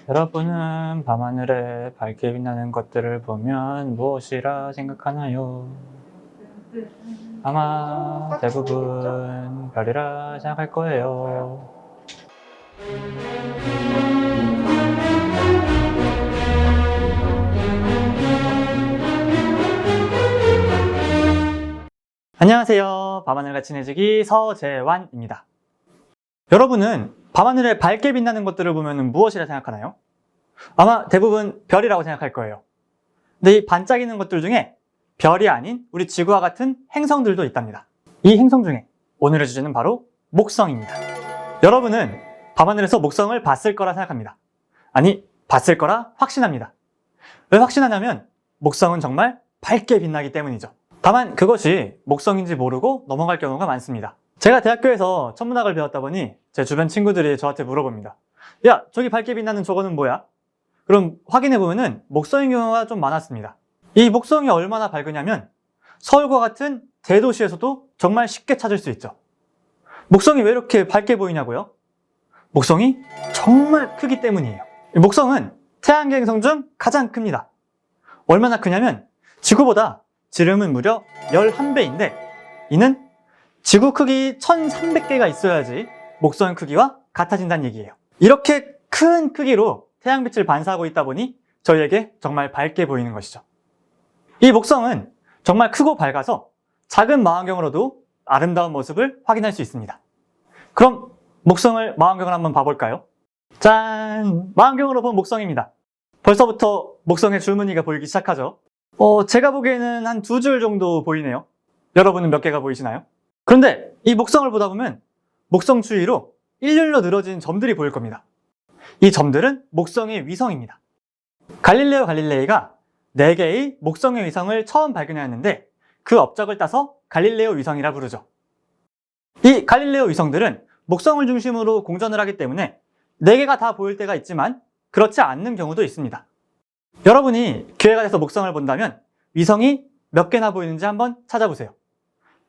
여러분은 밤하늘에 밝게 빛나는 것들을 보면 무엇이라 생각하나요? 아마 대부분 별이라 생각할 거예요. 안녕하세요. 밤하늘과 친해지기 서재환입니다. 여러분은 밤하늘에 밝게 빛나는 것들을 보면 무엇이라 생각하나요? 아마 대부분 별이라고 생각할 거예요. 근데 이 반짝이는 것들 중에 별이 아닌 우리 지구와 같은 행성들도 있답니다. 이 행성 중에 오늘의 주제는 바로 목성입니다. 여러분은 밤하늘에서 목성을 봤을 거라 생각합니다. 아니, 봤을 거라 확신합니다. 왜 확신하냐면 목성은 정말 밝게 빛나기 때문이죠. 다만 그것이 목성인지 모르고 넘어갈 경우가 많습니다. 제가 대학교에서 천문학을 배웠다 보니 제 주변 친구들이 저한테 물어봅니다. 야, 저기 밝게 빛나는 저거는 뭐야? 그럼 확인해보면은 목성인 경우가 좀 많았습니다. 이 목성이 얼마나 밝으냐면 서울과 같은 대도시에서도 정말 쉽게 찾을 수 있죠. 목성이 왜 이렇게 밝게 보이냐고요? 목성이 정말 크기 때문이에요. 목성은 태양계 행성 중 가장 큽니다. 얼마나 크냐면 지구보다 지름은 무려 11배인데 이는 지구 크기 1300개가 있어야지 목성 크기와 같아진다는 얘기예요. 이렇게 큰 크기로 태양빛을 반사하고 있다 보니 저희에게 정말 밝게 보이는 것이죠. 이 목성은 정말 크고 밝아서 작은 망원경으로도 아름다운 모습을 확인할 수 있습니다. 그럼 목성을 망원경으로 한번 봐볼까요? 짠! 망원경으로 본 목성입니다. 벌써부터 목성의 줄무늬가 보이기 시작하죠. 제가 보기에는 한 2줄 정도 보이네요. 여러분은 몇 개가 보이시나요? 그런데 이 목성을 보다 보면 목성 주위로 일렬로 늘어진 점들이 보일 겁니다. 이 점들은 목성의 위성입니다. 갈릴레오 갈릴레이가 4개의 목성의 위성을 처음 발견하였는데 그 업적을 따서 갈릴레오 위성이라 부르죠. 이 갈릴레오 위성들은 목성을 중심으로 공전을 하기 때문에 4개가 다 보일 때가 있지만 그렇지 않는 경우도 있습니다. 여러분이 기회가 돼서 목성을 본다면 위성이 몇 개나 보이는지 한번 찾아보세요.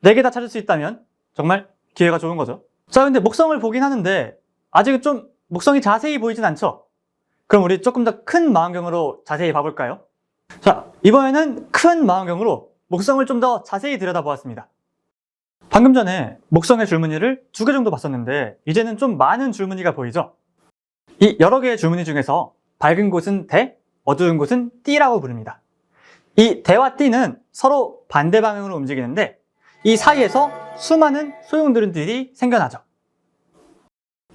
4개 다 찾을 수 있다면 정말 기회가 좋은 거죠. 자, 근데 목성을 보긴 하는데 아직은 좀 목성이 자세히 보이진 않죠? 그럼 우리 조금 더 큰 망원경으로 자세히 봐볼까요? 자, 이번에는 큰 망원경으로 목성을 좀 더 자세히 들여다보았습니다. 방금 전에 목성의 줄무늬를 2개 정도 봤었는데 이제는 좀 많은 줄무늬가 보이죠? 이 여러 개의 줄무늬 중에서 밝은 곳은 대, 어두운 곳은 띠라고 부릅니다. 이 대와 띠는 서로 반대 방향으로 움직이는데 이 사이에서 수많은 소용돌이들이 생겨나죠.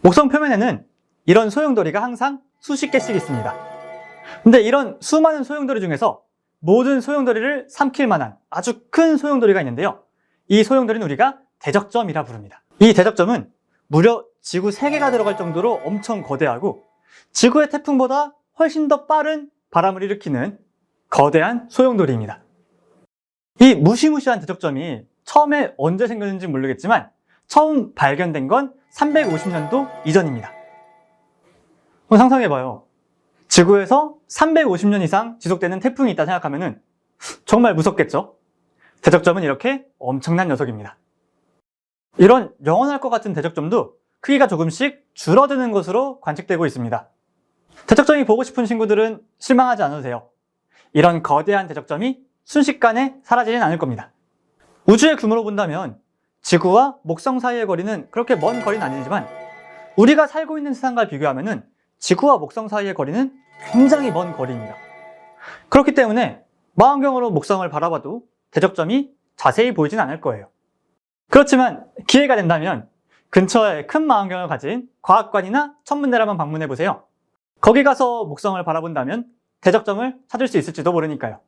목성 표면에는 이런 소용돌이가 항상 수십 개씩 있습니다. 근데 이런 수많은 소용돌이 중에서 모든 소용돌이를 삼킬 만한 아주 큰 소용돌이가 있는데요. 이 소용돌이는 우리가 대적점이라 부릅니다. 이 대적점은 무려 지구 3개가 들어갈 정도로 엄청 거대하고 지구의 태풍보다 훨씬 더 빠른 바람을 일으키는 거대한 소용돌이입니다. 이 무시무시한 대적점이 처음에 언제 생겼는지 모르겠지만 처음 발견된 건 350년도 이전입니다. 한번 상상해봐요. 지구에서 350년 이상 지속되는 태풍이 있다 생각하면 정말 무섭겠죠? 대적점은 이렇게 엄청난 녀석입니다. 이런 영원할 것 같은 대적점도 크기가 조금씩 줄어드는 것으로 관측되고 있습니다. 대적점이 보고 싶은 친구들은 실망하지 않아도 돼요. 이런 거대한 대적점이 순식간에 사라지진 않을 겁니다. 우주의 규모로 본다면 지구와 목성 사이의 거리는 그렇게 먼 거리는 아니지만 우리가 살고 있는 세상과 비교하면 지구와 목성 사이의 거리는 굉장히 먼 거리입니다. 그렇기 때문에 망원경으로 목성을 바라봐도 대적점이 자세히 보이진 않을 거예요. 그렇지만 기회가 된다면 근처에 큰 망원경을 가진 과학관이나 천문대를 한번 방문해보세요. 거기 가서 목성을 바라본다면 대적점을 찾을 수 있을지도 모르니까요.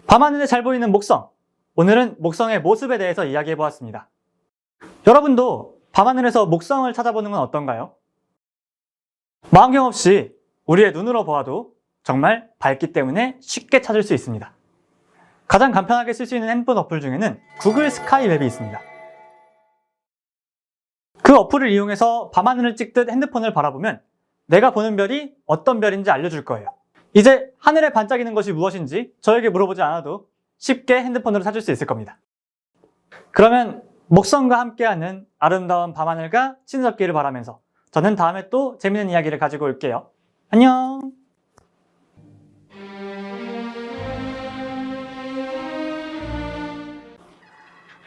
밤하늘에 잘 보이는 목성, 오늘은 목성의 모습에 대해서 이야기해보았습니다. 여러분도 밤하늘에서 목성을 찾아보는 건 어떤가요? 망원경 없이 우리의 눈으로 보아도 정말 밝기 때문에 쉽게 찾을 수 있습니다. 가장 간편하게 쓸 수 있는 핸드폰 어플 중에는 구글 스카이 맵이 있습니다. 그 어플을 이용해서 밤하늘을 찍듯 핸드폰을 바라보면 내가 보는 별이 어떤 별인지 알려줄 거예요. 이제 하늘에 반짝이는 것이 무엇인지 저에게 물어보지 않아도 쉽게 핸드폰으로 찾을 수 있을 겁니다. 그러면 목성과 함께하는 아름다운 밤하늘과 친해졌기를 바라면서 저는 다음에 또 재밌는 이야기를 가지고 올게요. 안녕!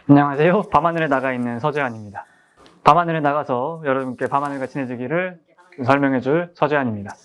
안녕하세요. 밤하늘에 나가 있는 서재환입니다. 밤하늘에 나가서 여러분께 밤하늘과 친해지기를 설명해 줄 서재환입니다.